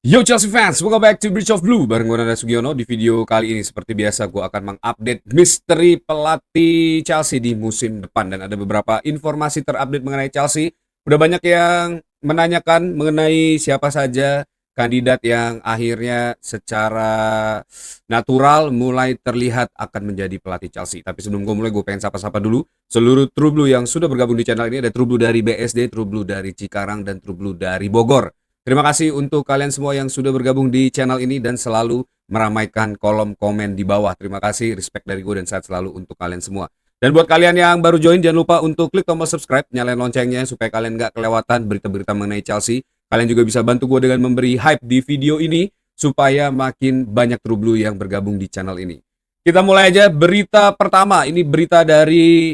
Yo Chelsea fans, welcome back to Bridge of Blue bareng gue Nanda Sugiono. Di video kali ini seperti biasa gue akan mengupdate misteri pelatih Chelsea di musim depan. Dan ada beberapa informasi terupdate mengenai Chelsea. Udah banyak yang menanyakan mengenai siapa saja kandidat yang akhirnya secara natural mulai terlihat akan menjadi pelatih Chelsea. Tapi sebelum gue mulai, gue pengen sapa-sapa dulu seluruh True Blue yang sudah bergabung di channel ini. Ada True Blue dari BSD, True Blue dari Cikarang, dan True Blue dari Bogor. Terima kasih untuk kalian semua yang sudah bergabung di channel ini dan selalu meramaikan kolom komen di bawah. Terima kasih, respect dari gue dan sehat selalu untuk kalian semua. Dan buat kalian yang baru join, jangan lupa untuk klik tombol subscribe, nyalain loncengnya supaya kalian nggak kelewatan berita-berita mengenai Chelsea. Kalian juga bisa bantu gue dengan memberi hype di video ini supaya makin banyak True Blue yang bergabung di channel ini. Kita mulai aja berita pertama. Ini berita dari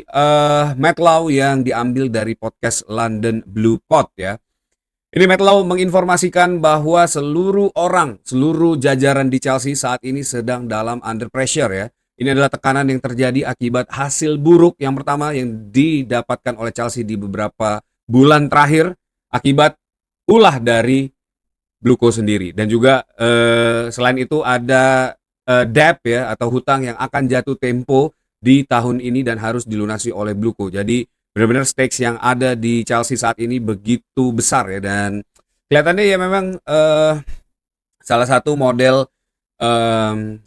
Matt Law yang diambil dari podcast London Blue Pod ya. Ini Matt Law menginformasikan bahwa seluruh jajaran di Chelsea saat ini sedang dalam under pressure ya. Ini adalah tekanan yang terjadi akibat hasil buruk yang pertama yang didapatkan oleh Chelsea di beberapa bulan terakhir akibat ulah dari Bluko sendiri. Dan juga selain itu ada debt ya atau hutang yang akan jatuh tempo di tahun ini dan harus dilunasi oleh Bluko. Jadi benar-benar stakes yang ada di Chelsea saat ini begitu besar ya, dan kelihatannya ya memang salah satu model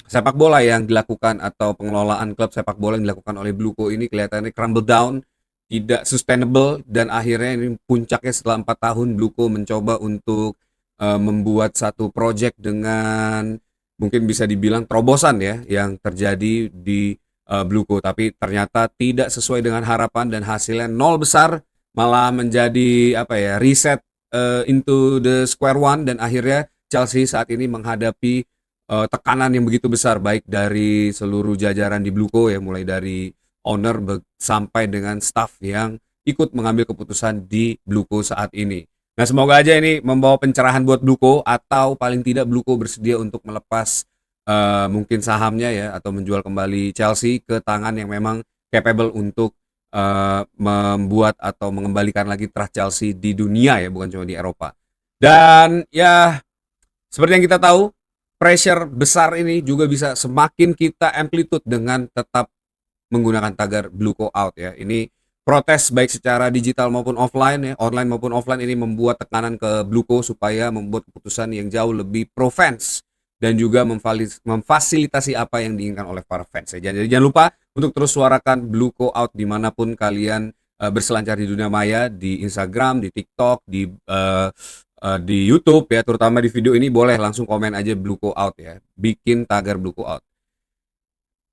sepak bola yang dilakukan atau pengelolaan klub sepak bola yang dilakukan oleh Bluko ini kelihatannya crumble down, tidak sustainable, dan akhirnya ini puncaknya setelah 4 tahun Bluko mencoba untuk membuat satu project dengan mungkin bisa dibilang terobosan ya yang terjadi di Bluko, tapi ternyata tidak sesuai dengan harapan dan hasilnya nol besar, malah menjadi apa ya, reset into the square one, dan akhirnya Chelsea saat ini menghadapi tekanan yang begitu besar baik dari seluruh jajaran di Bluko ya, mulai dari owner sampai dengan staff yang ikut mengambil keputusan di Bluko saat ini. Nah, semoga aja ini membawa pencerahan buat Bluko, atau paling tidak Bluko bersedia untuk melepas mungkin sahamnya ya, atau menjual kembali Chelsea ke tangan yang memang capable untuk membuat atau mengembalikan lagi trust Chelsea di dunia ya, bukan cuma di Eropa. Dan ya seperti yang kita tahu, pressure besar ini juga bisa semakin kita amplitude dengan tetap menggunakan tagar Bluko out ya. Ini protes baik secara digital maupun offline ya, online maupun offline, ini membuat tekanan ke Bluko supaya membuat keputusan yang jauh lebih pro fans dan juga memfasilitasi apa yang diinginkan oleh para fans ya. Jadi jangan lupa untuk terus suarakan Bluko out dimanapun kalian berselancar di dunia maya, di Instagram, di TikTok, di YouTube ya, terutama di video ini boleh langsung komen aja Bluko out ya, bikin tagar Bluko out.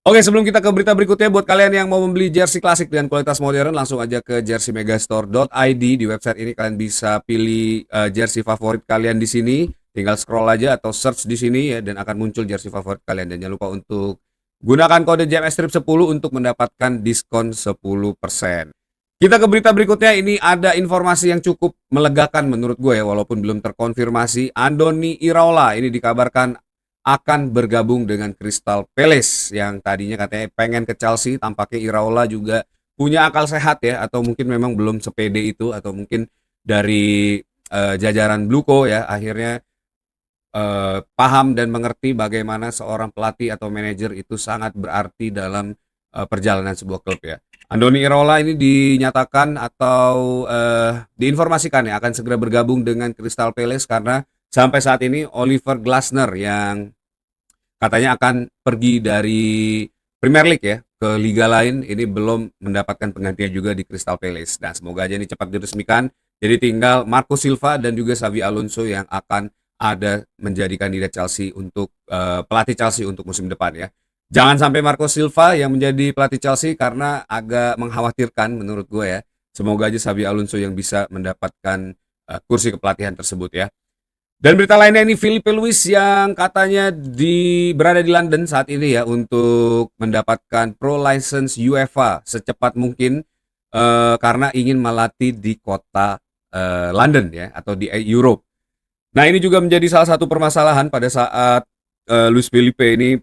Oke, sebelum kita ke berita berikutnya, buat kalian yang mau membeli jersey klasik dengan kualitas modern, langsung aja ke jerseymegastore.id. Di website ini kalian bisa pilih jersey favorit kalian di sini. Tinggal scroll aja atau search di sini ya, dan akan muncul jersey favorit kalian. Dan jangan lupa untuk gunakan kode JMSTRIP10 untuk mendapatkan diskon 10%. Kita ke berita berikutnya. Ini ada informasi yang cukup melegakan menurut gue ya, walaupun belum terkonfirmasi. Andoni Iraola ini dikabarkan akan bergabung dengan Crystal Palace, yang tadinya katanya pengen ke Chelsea. Tampaknya Iraola juga punya akal sehat ya, atau mungkin memang belum sepede itu, atau mungkin dari jajaran Bluko ya akhirnya paham dan mengerti bagaimana seorang pelatih atau manajer itu sangat berarti dalam perjalanan sebuah klub ya. Andoni Iraola ini dinyatakan atau diinformasikan ya akan segera bergabung dengan Crystal Palace, karena sampai saat ini Oliver Glasner yang katanya akan pergi dari Premier League ya ke liga lain, ini belum mendapatkan penggantian juga di Crystal Palace. Dan semoga aja ini cepat diresmikan. Jadi tinggal Marco Silva dan juga Xavi Alonso yang akan ada menjadi kandidat Chelsea untuk pelatih Chelsea untuk musim depan ya. Jangan sampai Marco Silva yang menjadi pelatih Chelsea, karena agak mengkhawatirkan menurut gue ya. Semoga aja Xavi Alonso yang bisa mendapatkan kursi kepelatihan tersebut ya. Dan berita lainnya, ini Filipe Luis yang katanya berada di London saat ini ya untuk mendapatkan pro license UEFA secepat mungkin, karena ingin melatih di kota London ya, atau di Europe. Nah, ini juga menjadi salah satu permasalahan pada saat Luis Felipe ini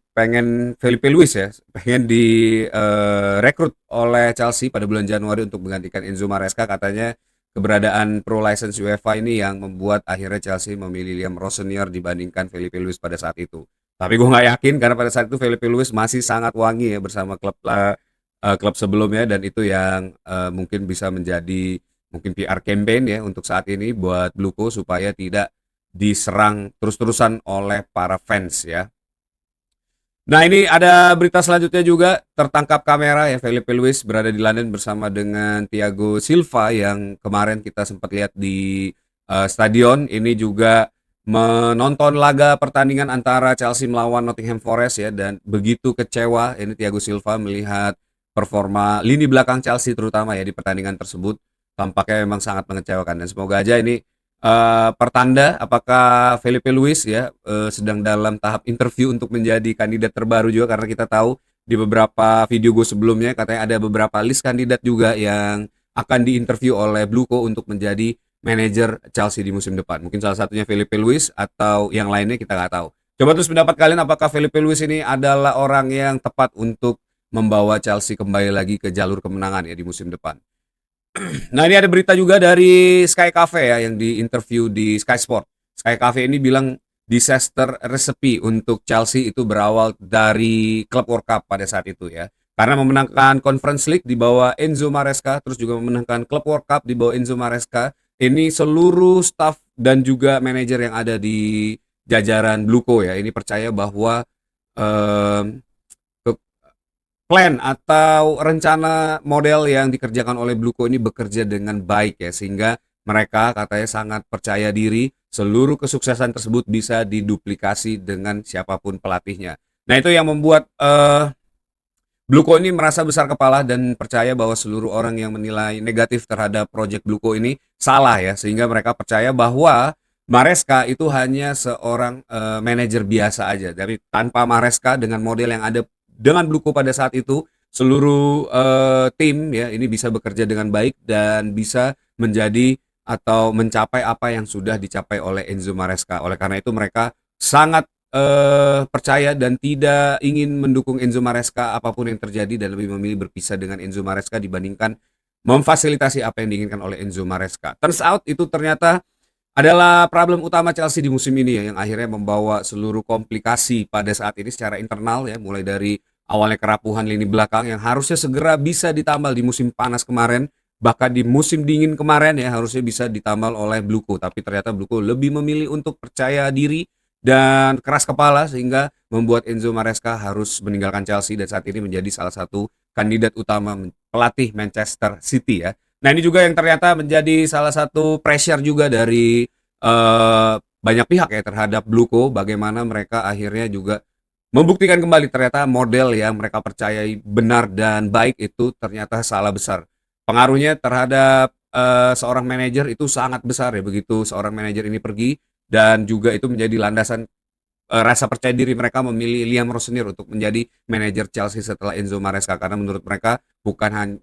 Felipe Luis ya pengen direkrut oleh Chelsea pada bulan Januari untuk menggantikan Enzo Maresca. Katanya keberadaan pro license UEFA ini yang membuat akhirnya Chelsea memilih Liam Rossonier dibandingkan Felipe Luis pada saat itu. Tapi gue nggak yakin karena pada saat itu Felipe Luis masih sangat wangi ya bersama klub sebelumnya, dan itu yang mungkin bisa menjadi mungkin PR campaign ya untuk saat ini buat Bluko supaya tidak diserang terus-terusan oleh para fans ya. Nah, ini ada berita selanjutnya juga, tertangkap kamera ya Felipe Luis berada di London bersama dengan Thiago Silva yang kemarin kita sempat lihat di stadion. Ini juga menonton laga pertandingan antara Chelsea melawan Nottingham Forest ya, dan begitu kecewa ini Thiago Silva melihat performa lini belakang Chelsea terutama ya di pertandingan tersebut. Tampaknya memang sangat mengecewakan, dan semoga aja ini pertanda apakah Felipe Luis ya sedang dalam tahap interview untuk menjadi kandidat terbaru juga, karena kita tahu di beberapa video gue sebelumnya katanya ada beberapa list kandidat juga yang akan diinterview oleh Bluko untuk menjadi manajer Chelsea di musim depan. Mungkin salah satunya Felipe Luis atau yang lainnya kita nggak tahu. Coba terus pendapat kalian, apakah Felipe Luis ini adalah orang yang tepat untuk membawa Chelsea kembali lagi ke jalur kemenangan ya di musim depan. Nah, ini ada berita juga dari Sky Cafe ya yang diinterview di Sky Sport. Sky Cafe ini bilang disaster recipe untuk Chelsea itu berawal dari Club World Cup pada saat itu ya. Karena memenangkan Conference League di bawah Enzo Maresca, terus juga memenangkan Club World Cup di bawah Enzo Maresca. Ini seluruh staff dan juga manajer yang ada di jajaran Bluko ya, ini percaya bahwa em, plan atau rencana model yang dikerjakan oleh Bluko ini bekerja dengan baik ya, sehingga mereka katanya sangat percaya diri seluruh kesuksesan tersebut bisa diduplikasi dengan siapapun pelatihnya. Nah, itu yang membuat Bluko ini merasa besar kepala dan percaya bahwa seluruh orang yang menilai negatif terhadap project Bluko ini salah ya, sehingga mereka percaya bahwa Maresca itu hanya seorang manajer biasa aja. Dari tanpa Maresca dengan model yang ada dengan Bluko pada saat itu, seluruh tim ya ini bisa bekerja dengan baik dan bisa menjadi atau mencapai apa yang sudah dicapai oleh Enzo Maresca. Oleh karena itu mereka sangat percaya dan tidak ingin mendukung Enzo Maresca apapun yang terjadi, dan lebih memilih berpisah dengan Enzo Maresca dibandingkan memfasilitasi apa yang diinginkan oleh Enzo Maresca. Turns out itu ternyata adalah problem utama Chelsea di musim ini ya, yang akhirnya membawa seluruh komplikasi pada saat ini secara internal ya, mulai dari awalnya kerapuhan lini belakang yang harusnya segera bisa ditambal di musim panas kemarin, bahkan di musim dingin kemarin ya harusnya bisa ditambal oleh Bluko, tapi ternyata Bluko lebih memilih untuk percaya diri dan keras kepala sehingga membuat Enzo Maresca harus meninggalkan Chelsea dan saat ini menjadi salah satu kandidat utama pelatih Manchester City ya. Nah, ini juga yang ternyata menjadi salah satu pressure juga dari banyak pihak ya terhadap Bluko, bagaimana mereka akhirnya juga membuktikan kembali ternyata model yang mereka percayai benar dan baik itu ternyata salah besar. Pengaruhnya terhadap seorang manajer itu sangat besar ya, begitu seorang manajer ini pergi, dan juga itu menjadi landasan rasa percaya diri mereka memilih Liam Rossonier untuk menjadi manajer Chelsea setelah Enzo Maresca, karena menurut mereka bukan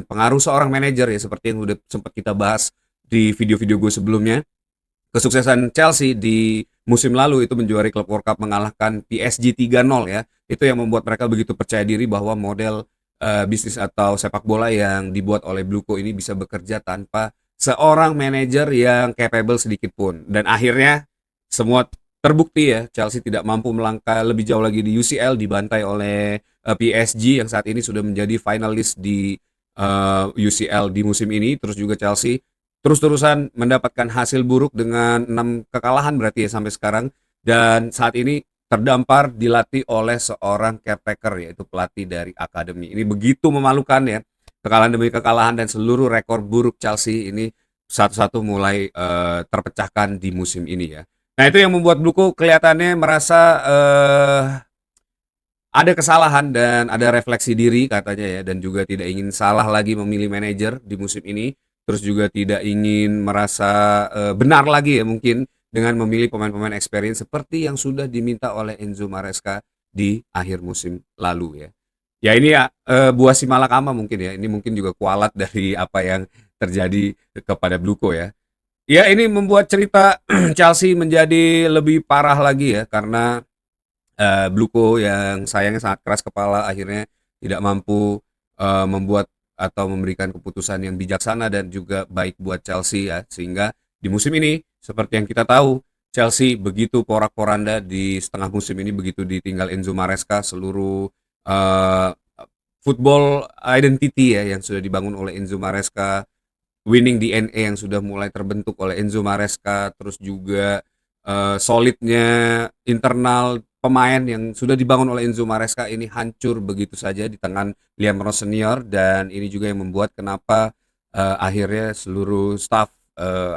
pengaruh seorang manajer ya, seperti yang udah sempat kita bahas di video-video gue sebelumnya. Kesuksesan Chelsea di musim lalu itu menjuari Club World Cup mengalahkan PSG 3-0 ya. Itu yang membuat mereka begitu percaya diri bahwa model bisnis atau sepak bola yang dibuat oleh Bluko ini bisa bekerja tanpa seorang manajer yang capable sedikit pun. Dan akhirnya semua terbukti ya, Chelsea tidak mampu melangkah lebih jauh lagi di UCL, dibantai oleh PSG yang saat ini sudah menjadi finalis di UCL di musim ini. Terus juga Chelsea terus-terusan mendapatkan hasil buruk dengan 6 kekalahan berarti ya sampai sekarang, dan saat ini terdampar dilatih oleh seorang caretaker yaitu pelatih dari akademi. Ini begitu memalukan ya. Kekalahan demi kekalahan dan seluruh rekor buruk Chelsea ini satu-satu mulai terpecahkan di musim ini ya. Nah, itu yang membuat Bluko kelihatannya merasa ada kesalahan dan ada refleksi diri katanya ya, dan juga tidak ingin salah lagi memilih manajer di musim ini, terus juga tidak ingin merasa benar lagi ya mungkin dengan memilih pemain-pemain experience seperti yang sudah diminta oleh Enzo Maresca di akhir musim lalu ya. Ya ini ya buah si malakama mungkin ya, ini mungkin juga kualat dari apa yang terjadi kepada Bluko ya. Ya, ini membuat cerita Chelsea menjadi lebih parah lagi ya, karena Bluko yang sayangnya sangat keras kepala akhirnya tidak mampu membuat atau memberikan keputusan yang bijaksana dan juga baik buat Chelsea ya. Sehingga di musim ini seperti yang kita tahu Chelsea begitu porak-poranda di setengah musim ini begitu ditinggal Enzo Maresca, seluruh uh, football identity ya yang sudah dibangun oleh Enzo Maresca, winning DNA yang sudah mulai terbentuk oleh Enzo Maresca, terus juga solidnya internal pemain yang sudah dibangun oleh Enzo Maresca ini hancur begitu saja di tangan Liam Ross senior, dan ini juga yang membuat kenapa akhirnya seluruh staff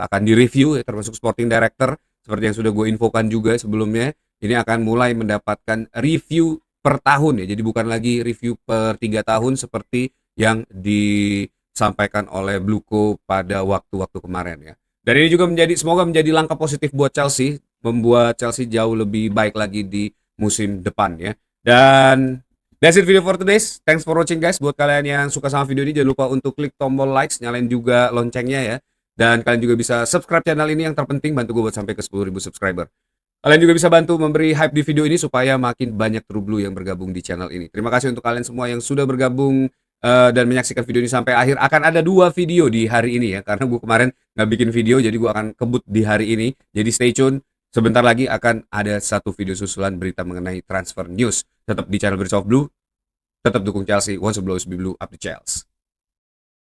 akan direview ya, termasuk sporting director seperti yang sudah gue infokan juga sebelumnya. Ini akan mulai mendapatkan review per tahun ya, jadi bukan lagi review per 3 tahun seperti yang disampaikan oleh Bluco pada waktu-waktu kemarin ya. Dan ini juga semoga menjadi langkah positif buat Chelsea, membuat Chelsea jauh lebih baik lagi di musim depan ya. Dan that's it video for today. Thanks for watching guys. Buat kalian yang suka sama video ini jangan lupa untuk klik tombol likes, nyalain juga loncengnya ya. Dan kalian juga bisa subscribe channel ini, yang terpenting bantu gue buat sampai ke 10.000 subscriber. Kalian juga bisa bantu memberi hype di video ini supaya makin banyak True Blue yang bergabung di channel ini. Terima kasih untuk kalian semua yang sudah bergabung dan menyaksikan video ini sampai akhir. Akan ada 2 video di hari ini ya, karena gue kemarin nggak bikin video, jadi gue akan kebut di hari ini. Jadi stay tune, sebentar lagi akan ada 1 video susulan berita mengenai transfer news. Tetap di channel Bridge of Blue, tetap dukung Chelsea, once the Blues be blue up the Chelsea.